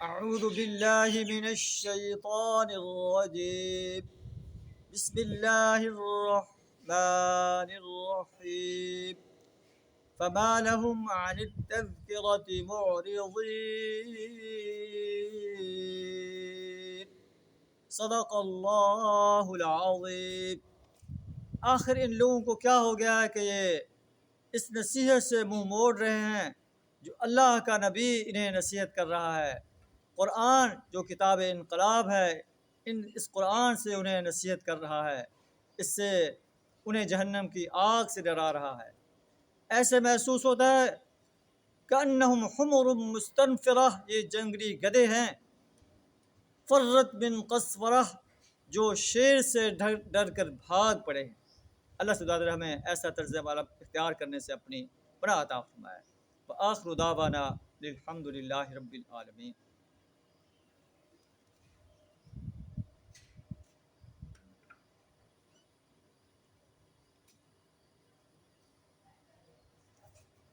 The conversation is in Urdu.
اعوذ باللہ من الشیطان الرجیم بسم اللہ الرحمن الرحیم فما لهم عن التذکرة معرضین صدق اللہ العظیم۔ آخر ان لوگوں کو کیا ہو گیا ہے کہ یہ اس نصیحت سے منہ موڑ رہے ہیں جو اللہ کا نبی انہیں نصیحت کر رہا ہے۔ قرآن جو کتاب انقلاب ہے، اس قرآن سے انہیں نصیحت کر رہا ہے، اس سے انہیں جہنم کی آگ سے ڈرا رہا ہے۔ ایسے محسوس ہوتا ہے کأنہم حمر مستنفرہ، یہ جنگلی گدھے ہیں، فرت من قسورہ، جو شیر سے ڈر کر بھاگ پڑے ہیں۔ اللہ تعالیٰ ہمیں ایسا طرز عمل اختیار کرنے سے اپنی پناہ عطا فرمائے۔ وآخر دعوانا الحمد للہ رب العالمین۔